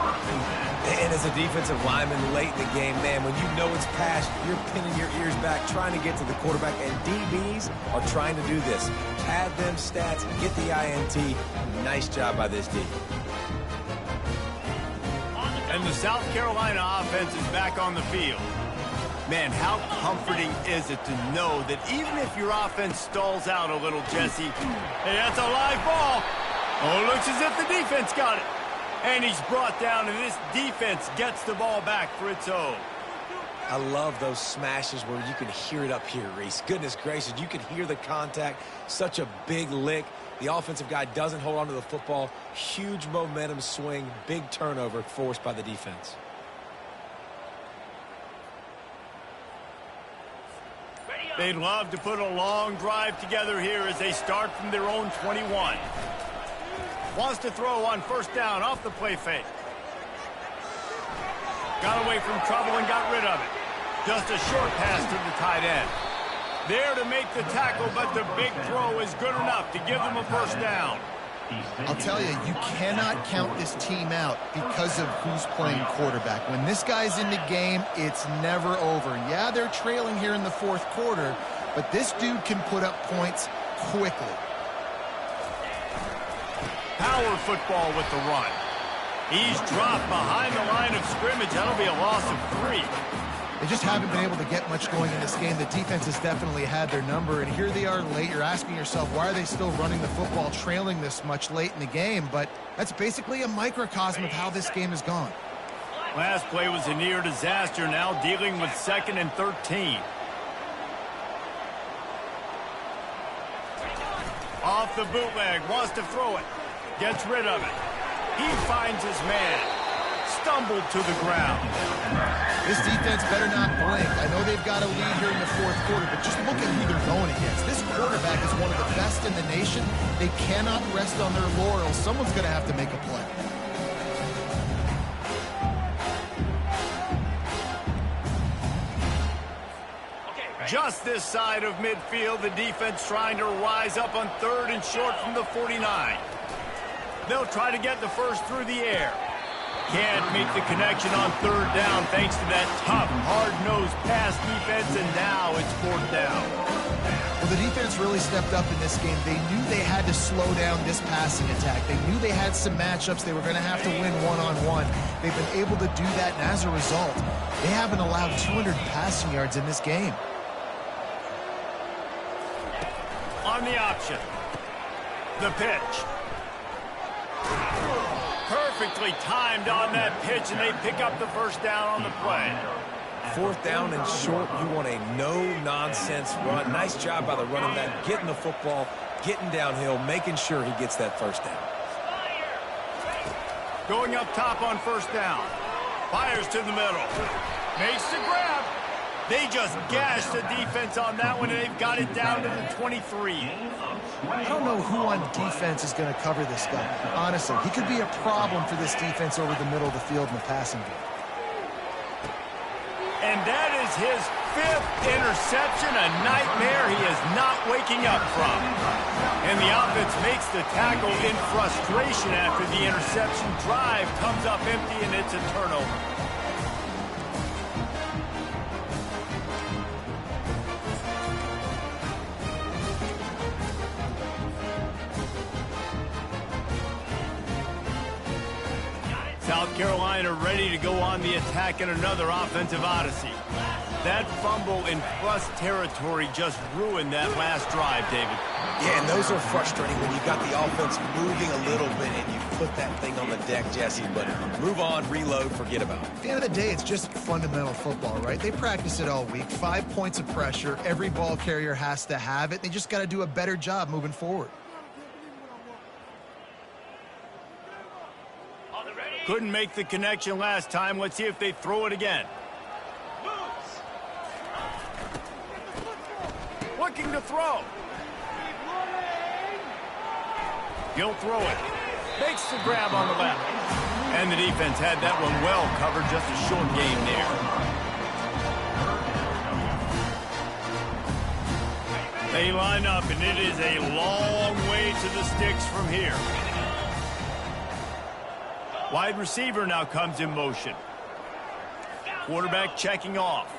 And as a defensive lineman late in the game, man, when you know it's past, you're pinning your ears back, trying to get to the quarterback, and DBs are trying to do this. Pad them stats, get the INT. Nice job by this D. And the South Carolina offense is back on the field. Man, how comforting is it to know that even if your offense stalls out a little, Jesse, hey, that's a live ball. Oh, it looks as if the defense got it. And he's brought down, and this defense gets the ball back for its own. I love those smashes where you can hear it up here, Reese. Goodness gracious, you can hear the contact. Such a big lick. The offensive guy doesn't hold on to the football. Huge momentum swing, big turnover forced by the defense. They'd love to put a long drive together here as they start from their own 21. Wants to throw on first down off the play fake. Got away from trouble and got rid of it. Just a short pass to the tight end. There to make the tackle, but the big throw is good enough to give them a first down. I'll tell you, you cannot count this team out because of who's playing quarterback. When this guy's in the game, it's never over. Yeah, they're trailing here in the fourth quarter, but this dude can put up points quickly. Power football with the run. He's dropped behind the line of scrimmage. That'll be a loss of 3. They just haven't been able to get much going in this game. The defense has definitely had their number, and here they are late. You're asking yourself, why are they still running the football, trailing this much late in the game? But that's basically a microcosm of how this game has gone. Last play was a near disaster, now dealing with 2nd and 13. Off the bootleg, wants to throw it. Gets rid of it. He finds his man. Stumbled to the ground. This defense better not blink. I know they've got a lead here in the fourth quarter, but just look at who they're going against. This quarterback is one of the best in the nation. They cannot rest on their laurels. Someone's going to have to make a play. Just this side of midfield, the defense trying to rise up on 3rd and short from the 49. They'll try to get the first through the air. Can't make the connection on 3rd down thanks to that tough, hard-nosed pass defense, and now it's 4th down. Well, the defense really stepped up in this game. They knew they had to slow down this passing attack. They knew they had some matchups they were going to have to win one-on-one. They've been able to do that, and as a result, they haven't allowed 200 passing yards in this game. On the option. The pitch. Perfectly timed on that pitch, and they pick up the first down on the play. 4th down and short, you want a no-nonsense run. Nice job by the running back, getting the football, getting downhill, making sure he gets that first down. Going up top on first down. Fires to the middle. Makes the grab. They just gashed the defense on that one, and they've got it down to the 23. I don't know who on defense is going to cover this guy. Honestly, he could be a problem for this defense over the middle of the field in the passing game. And that is his 5th interception, a nightmare he is not waking up from. And the offense makes the tackle in frustration after the interception. Drive comes up empty, and it's a turnover. South Carolina ready to go on the attack in another offensive odyssey. That fumble in plus territory just ruined that last drive, David. Yeah, and those are frustrating when you got the offense moving a little bit and you put that thing on the deck, Jesse. But move on, reload, forget about it. At the end of the day, it's just fundamental football, right? They practice it all week. 5 points of pressure. Every ball carrier has to have it. They just got to do a better job moving forward. Couldn't make the connection last time. Let's see if they throw it again. Looking to throw. He'll throw it. Makes the grab on the left. And the defense had that one well covered. Just a short game there. They line up, and it is a long way to the sticks from here. Wide receiver now comes in motion. Quarterback checking off.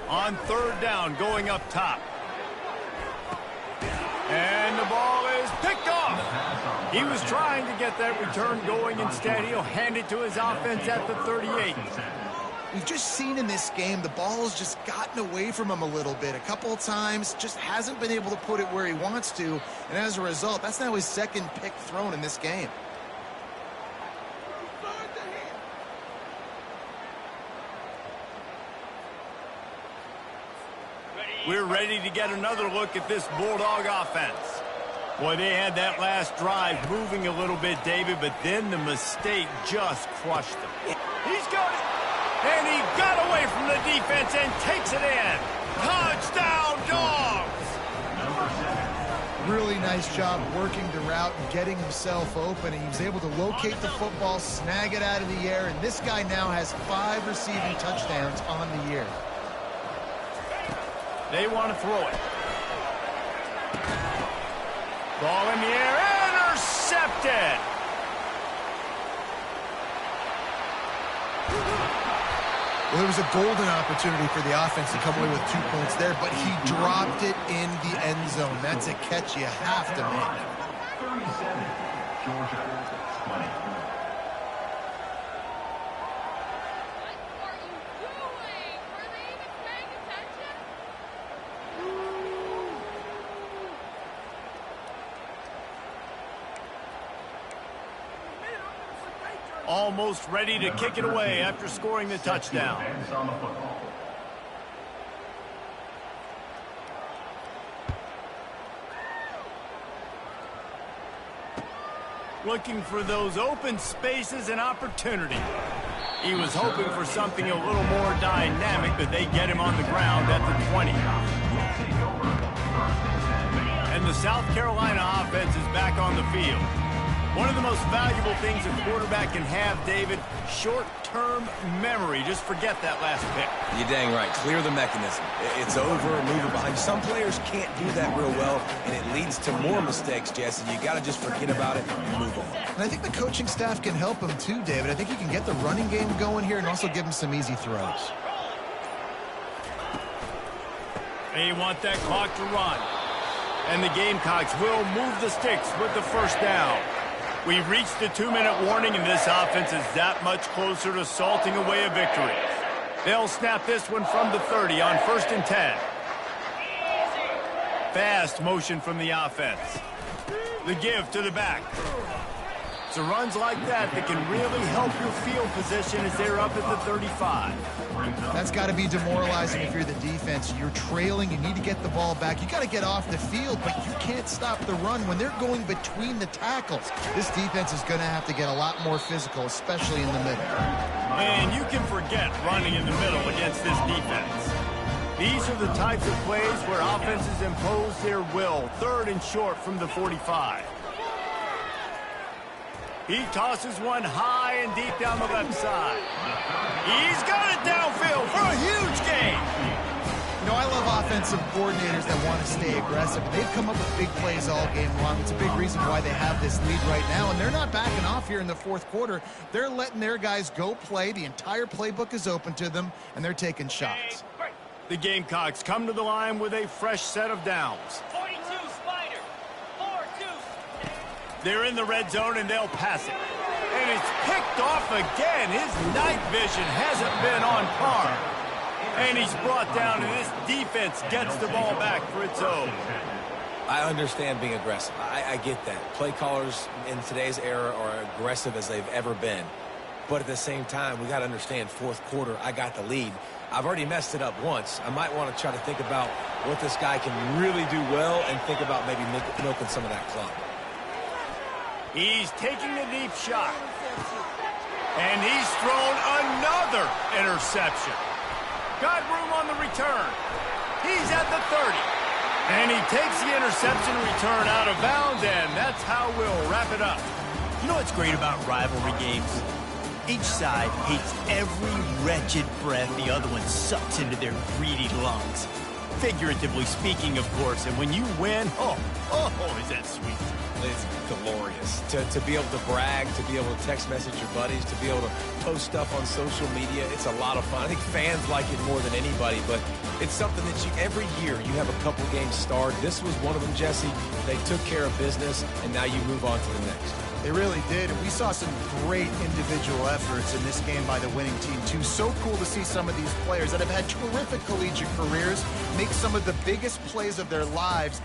On third down, going up top. And the ball is picked off. He was trying to get that return going. Instead, he'll hand it to his offense at the 38. We've just seen in this game the ball has just gotten away from him a little bit. A couple of times, just hasn't been able to put it where he wants to. And as a result, that's now his second pick thrown in this game. We're ready to get another look at this Bulldog offense. Boy, they had that last drive moving a little bit, David, but then the mistake just crushed them. He's got it, and he got away from the defense and takes it in. Touchdown, Dogs! Really nice job working the route and getting himself open. And he was able to locate the football, snag it out of the air, and this guy now has 5 receiving touchdowns on the year. They want to throw it. Ball in the air, intercepted! Well, there was a golden opportunity for the offense to come away with 2 points there, but he dropped it in the end zone. That's a catch you have to make. 37, Georgia 20. Almost ready to kick it away after scoring the touchdown. On the football. Looking for those open spaces and opportunity. He was hoping for something a little more dynamic, but they get him on the ground at the 20. And the South Carolina offense is back on the field. One of the most valuable things a quarterback can have, David, short-term memory. Just forget that last pick. You're dang right. Clear the mechanism. It's over, move it behind. Some players can't do that real well, and it leads to more mistakes, Jesse. You got to just forget about it and move on. And I think the coaching staff can help him too, David. I think he can get the running game going here and also give him some easy throws. They want that clock to run. And the Gamecocks will move the sticks with the first down. We've reached the 2-minute warning, and this offense is that much closer to salting away a victory. They'll snap this one from the 30 on 1st and 10. Fast motion from the offense. The give to the back. It's runs like that that can really help your field position as they're up at the 35. That's got to be demoralizing if you're the defense. You're trailing, you need to get the ball back. You got to get off the field, but you can't stop the run when they're going between the tackles. This defense is going to have to get a lot more physical, especially in the middle. And you can forget running in the middle against this defense. These are the types of plays where offenses impose their will. 3rd and short from the 45. He tosses one high and deep down the left side. He's got it downfield for a huge gain. You know, I love offensive coordinators that want to stay aggressive. They've come up with big plays all game long. It's a big reason why they have this lead right now, and they're not backing off here in the 4th quarter. They're letting their guys go play. The entire playbook is open to them, and they're taking shots. The Gamecocks come to the line with a fresh set of downs. 42, Spider. 4-2. They're in the red zone, and they'll pass it. And it's picked off again. His night vision hasn't been on par. And he's brought down, and this defense gets the ball back for its own. I understand being aggressive. I get that. Play callers in today's era are aggressive as they've ever been. But at the same time, we got to understand 4th quarter, I got the lead. I've already messed it up once. I might want to try to think about what this guy can really do well and think about maybe milking some of that clock. He's taking a deep shot. And he's thrown another interception. Got room on the return. He's at the 30. And he takes the interception return out of bounds, and that's how we'll wrap it up. You know what's great about rivalry games? Each side hates every wretched breath the other one sucks into their greedy lungs. Figuratively speaking, of course, and when you win, oh, is that sweet. It's glorious to be able to brag, to be able to text message your buddies, to be able to post stuff on social media. It's a lot of fun. I think fans like it more than anybody, but it's something that every year you have a couple games starred. This was one of them, Jesse. They took care of business, and now you move on to the next. They really did, and we saw some great individual efforts in this game by the winning team, too. So cool to see some of these players that have had terrific collegiate careers make some of the biggest plays of their lives